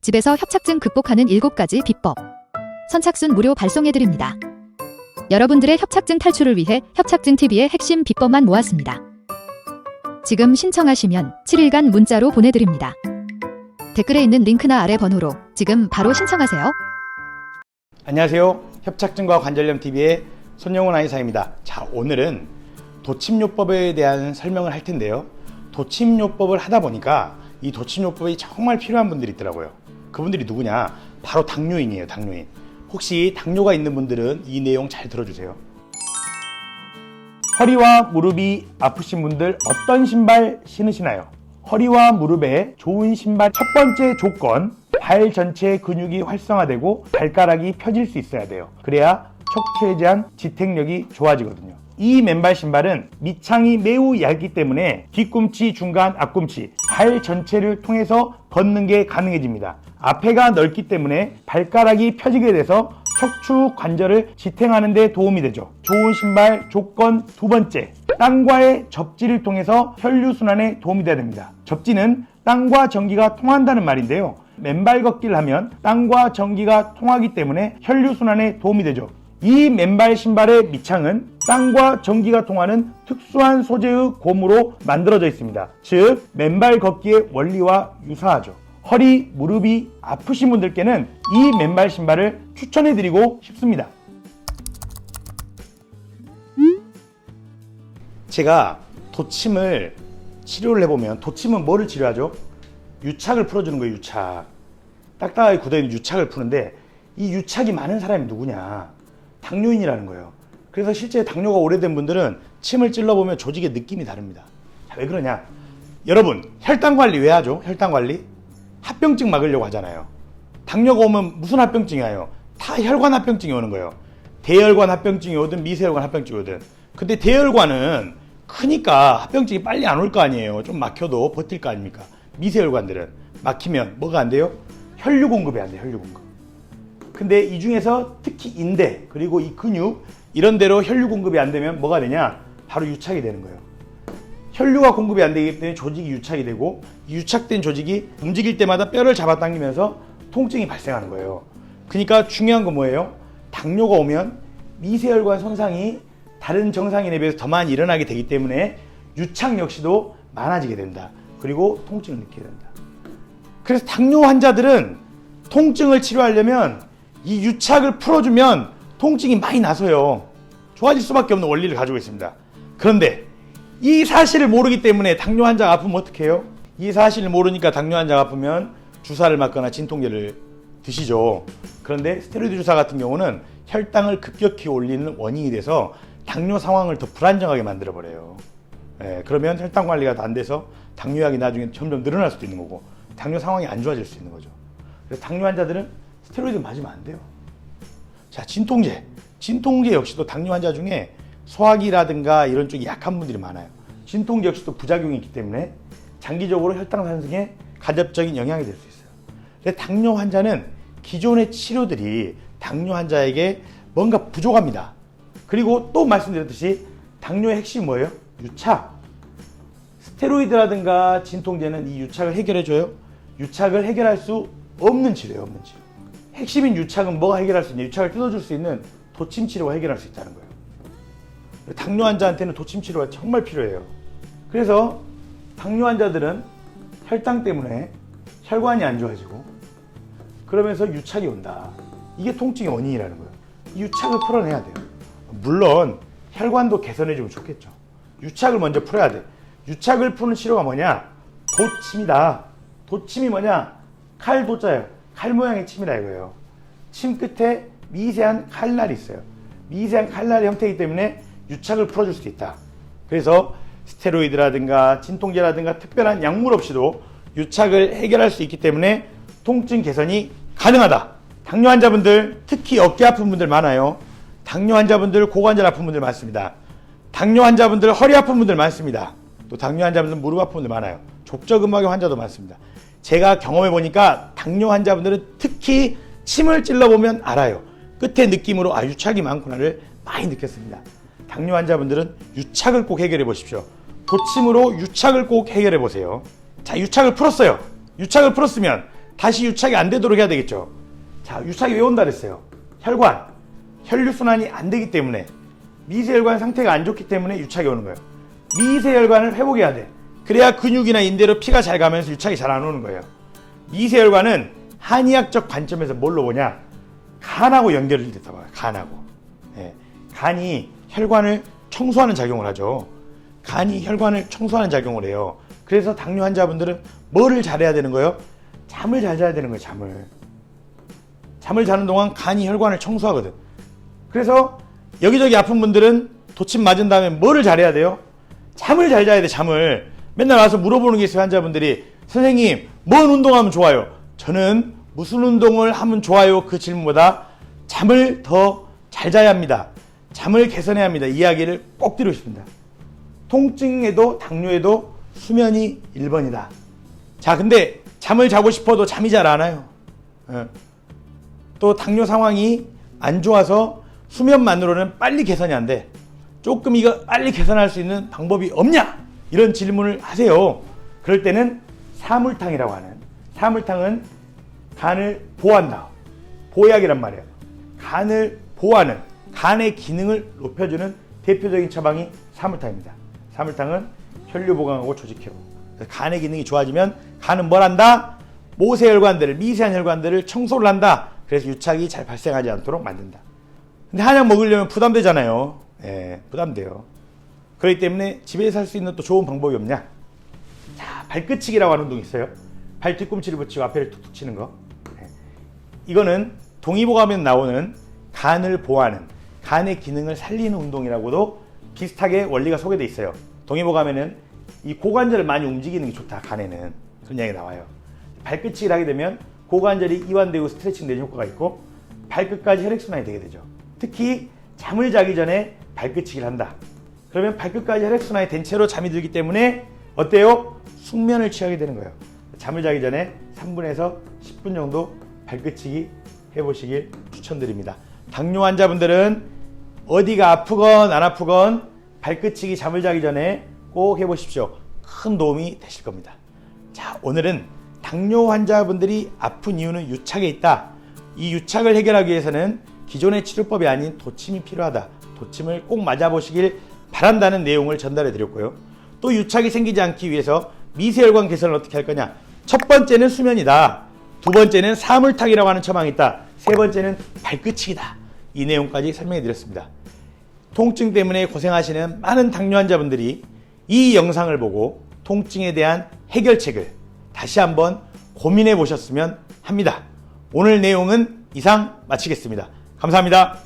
집에서 협착증 극복하는 7가지 비법. 선착순 무료 발송해드립니다. 여러분들의 협착증 탈출을 위해 협착증TV의 핵심 비법만 모았습니다. 지금 신청하시면 7일간 문자로 보내드립니다. 댓글에 있는 링크나 아래 번호로 지금 바로 신청하세요. 안녕하세요. 협착증과 관절염TV의 손영훈 한의사입니다. 자, 오늘은 도침요법에 대한 설명을 할 텐데요. 도침요법을 하다 보니까 이 도침요법이 정말 필요한 분들이 있더라고요. 그분들이 누구냐? 바로 당뇨인이에요. 당뇨인. 혹시 당뇨가 있는 분들은 이 내용 잘 들어주세요. 허리와 무릎이 아프신 분들 어떤 신발 신으시나요? 허리와 무릎에 좋은 신발 첫 번째 조건, 발 전체의 근육이 활성화되고 발가락이 펴질 수 있어야 돼요. 그래야 척추에 대한 지탱력이 좋아지거든요. 이 맨발 신발은 밑창이 매우 얇기 때문에 뒤꿈치, 중간, 앞꿈치, 발 전체를 통해서 걷는 게 가능해집니다. 앞에가 넓기 때문에 발가락이 펴지게 돼서 척추 관절을 지탱하는 데 도움이 되죠. 좋은 신발 조건 두 번째, 땀과의 접지를 통해서 혈류순환에 도움이 돼야 됩니다. 접지는 땀과 전기가 통한다는 말인데요. 맨발 걷기를 하면 땀과 전기가 통하기 때문에 혈류순환에 도움이 되죠. 이 맨발 신발의 밑창은 땀과 전기가 통하는 특수한 소재의 곰으로 만들어져 있습니다. 즉, 맨발 걷기의 원리와 유사하죠. 허리, 무릎이 아프신 분들께는 이 맨발 신발을 추천해드리고 싶습니다. 제가 도침을 치료를 해보면, 도침은 뭐를 치료하죠? 유착을 풀어주는 거예요. 유착. 딱딱하게 굳어있는 유착을 푸는데, 이 유착이 많은 사람이 누구냐? 당뇨인이라는 거예요. 그래서 실제 당뇨가 오래된 분들은 침을 찔러보면 조직의 느낌이 다릅니다. 자, 왜 그러냐? 여러분, 혈당 관리 왜 하죠? 혈당 관리? 합병증 막으려고 하잖아요. 당뇨가 오면 무슨 합병증이 와요? 다 혈관 합병증이 오는 거예요. 대혈관 합병증이 오든 미세혈관 합병증이 오든. 근데 대혈관은 크니까 합병증이 빨리 안 올 거 아니에요. 좀 막혀도 버틸 거 아닙니까? 미세혈관들은 막히면 뭐가 안 돼요? 혈류 공급이 안 돼요. 혈류 공급. 근데 이 중에서 특히 인대 그리고 이 근육 이런 데로 혈류 공급이 안 되면 뭐가 되냐? 바로 유착이 되는 거예요. 혈류가 공급이 안 되기 때문에 조직이 유착이 되고, 이 유착된 조직이 움직일 때마다 뼈를 잡아당기면서 통증이 발생하는 거예요. 그러니까 중요한 건 뭐예요? 당뇨가 오면 미세혈관 손상이 다른 정상인에 비해서 더 많이 일어나게 되기 때문에 유착 역시도 많아지게 된다. 그리고 통증을 느끼게 된다. 그래서 당뇨 환자들은 통증을 치료하려면 이 유착을 풀어주면 통증이 많이 나서요. 좋아질 수밖에 없는 원리를 가지고 있습니다. 그런데 이 사실을 모르기 때문에 당뇨 환자가 아프면 어떻게 해요? 이 사실을 모르니까 당뇨 환자가 아프면 주사를 맞거나 진통제를 드시죠. 그런데 스테로이드 주사 같은 경우는 혈당을 급격히 올리는 원인이 돼서 당뇨 상황을 더 불안정하게 만들어버려요. 그러면 혈당 관리가 안 돼서 당뇨약이 나중에 점점 늘어날 수도 있는 거고, 당뇨 상황이 안 좋아질 수 있는 거죠. 그래서 당뇨 환자들은 스테로이드 맞으면 안 돼요. 자, 진통제. 진통제 역시도 당뇨 환자 중에 소화기라든가 이런 쪽이 약한 분들이 많아요. 진통제 역시도 부작용이 있기 때문에 장기적으로 혈당 상승에 간접적인 영향이 될 수 있어요. 근데 당뇨 환자는 기존의 치료들이 당뇨 환자에게 뭔가 부족합니다. 그리고 또 말씀드렸듯이 당뇨의 핵심이 뭐예요? 유착. 스테로이드라든가 진통제는 이 유착을 해결해줘요? 유착을 해결할 수 없는 치료예요. 없는 치료. 핵심인 유착은 뭐가 해결할 수 있냐? 유착을 뜯어줄 수 있는 도침 치료가 해결할 수 있다는 거예요. 당뇨 환자한테는 도침 치료가 정말 필요해요. 그래서 당뇨 환자들은 혈당 때문에 혈관이 안 좋아지고, 그러면서 유착이 온다. 이게 통증의 원인이라는 거예요. 이 유착을 풀어내야 돼요. 물론 혈관도 개선해주면 좋겠죠. 유착을 먼저 풀어야 돼. 유착을 푸는 치료가 뭐냐? 도침이다. 도침이 뭐냐? 칼 도자예요. 칼 모양의 침이라 이거예요. 침 끝에 미세한 칼날이 있어요. 미세한 칼날의 형태이기 때문에 유착을 풀어줄 수 있다. 그래서 스테로이드라든가 진통제라든가 특별한 약물 없이도 유착을 해결할 수 있기 때문에 통증 개선이 가능하다. 당뇨 환자분들, 특히 어깨 아픈 분들 많아요. 당뇨 환자분들, 고관절 아픈 분들 많습니다. 당뇨 환자분들, 허리 아픈 분들 많습니다. 또 당뇨 환자분들, 무릎 아픈 분들 많아요. 족저근막의 환자도 많습니다. 제가 경험해 보니까 당뇨 환자분들은 특히 침을 찔러보면 알아요. 끝에 느낌으로 유착이 많구나를 많이 느꼈습니다. 당뇨 환자분들은 유착을 꼭 해결해 보십시오. 도침으로 유착을 꼭 해결해 보세요. 자, 유착을 풀었어요. 유착을 풀었으면 다시 유착이 안 되도록 해야 되겠죠. 자, 유착이 왜 온다 그랬어요? 혈관, 혈류순환이 안 되기 때문에, 미세혈관 상태가 안 좋기 때문에 유착이 오는 거예요. 미세혈관을 회복해야 돼. 그래야 근육이나 인대로 피가 잘 가면서 유착이 잘 안 오는 거예요. 미세혈관은 한의학적 관점에서 뭘로 보냐? 간하고 연결이 됐다 봐요. 간하고. 예. 간이 혈관을 청소하는 작용을 하죠. 간이 혈관을 청소하는 작용을 해요. 그래서 당뇨 환자분들은 뭐를 잘해야 되는 거예요? 잠을 잘 자야 되는 거예요. 잠을 자는 동안 간이 혈관을 청소하거든. 그래서 여기저기 아픈 분들은 도침 맞은 다음에 뭐를 잘해야 돼요? 잠을 잘 자야 돼. 잠을. 맨날 와서 물어보는 게 있어요. 환자분들이. 선생님, 뭔 운동하면 좋아요? 저는 무슨 운동을 하면 좋아요? 그 질문보다 잠을 더 잘 자야 합니다. 잠을 개선해야 합니다. 이야기를 꼭 드리고 싶습니다. 통증에도 당뇨에도 수면이 1번이다. 자, 근데 잠을 자고 싶어도 잠이 잘 안 와요. 또 당뇨 상황이 안 좋아서 수면만으로는 빨리 개선이 안 돼. 조금 이거 빨리 개선할 수 있는 방법이 없냐? 이런 질문을 하세요. 그럴 때는 사물탕이라고 하는, 사물탕은 간을 보호한다. 보약이란 말이에요. 간을 보호하는, 간의 기능을 높여주는 대표적인 처방이 사물탕입니다. 사물탕은 혈류 보강하고 조직 회복. 간의 기능이 좋아지면 간은 뭘 한다? 모세혈관들을, 미세한 혈관들을 청소를 한다. 그래서 유착이 잘 발생하지 않도록 만든다. 근데 한약 먹으려면 부담되잖아요. 예, 부담돼요. 그렇기 때문에 집에서 할 수 있는 또 좋은 방법이 없냐? 자, 발끝치기라고 하는 운동이 있어요. 발 뒤꿈치를 붙이고 앞에를 툭툭 치는 거. 예. 이거는 동의보감에 나오는 간을 보호하는, 간의 기능을 살리는 운동이라고도 비슷하게 원리가 소개되어 있어요. 동의보감에는 이 고관절을 많이 움직이는 게 좋다, 간에는. 그런 이야기가 나와요. 발끝치기를 하게 되면 고관절이 이완되고 스트레칭 되는 효과가 있고 발끝까지 혈액순환이 되게 되죠. 특히 잠을 자기 전에 발끝치기를 한다. 그러면 발끝까지 혈액순환이 된 채로 잠이 들기 때문에 어때요? 숙면을 취하게 되는 거예요. 잠을 자기 전에 3분에서 10분 정도 발끝치기 해보시길 추천드립니다. 당뇨 환자분들은 어디가 아프건 안 아프건 발끝치기 잠을 자기 전에 꼭 해보십시오. 큰 도움이 되실 겁니다. 자, 오늘은 당뇨 환자분들이 아픈 이유는 유착에 있다. 이 유착을 해결하기 위해서는 기존의 치료법이 아닌 도침이 필요하다. 도침을 꼭 맞아보시길 바란다는 내용을 전달해 드렸고요. 또 유착이 생기지 않기 위해서 미세혈관 개선을 어떻게 할 거냐. 첫 번째는 수면이다. 두 번째는 사물탕이라고 하는 처방이 있다. 세 번째는 발끝치기다. 이 내용까지 설명해 드렸습니다. 통증 때문에 고생하시는 많은 당뇨 환자분들이 이 영상을 보고 통증에 대한 해결책을 다시 한번 고민해 보셨으면 합니다. 오늘 내용은 이상 마치겠습니다. 감사합니다.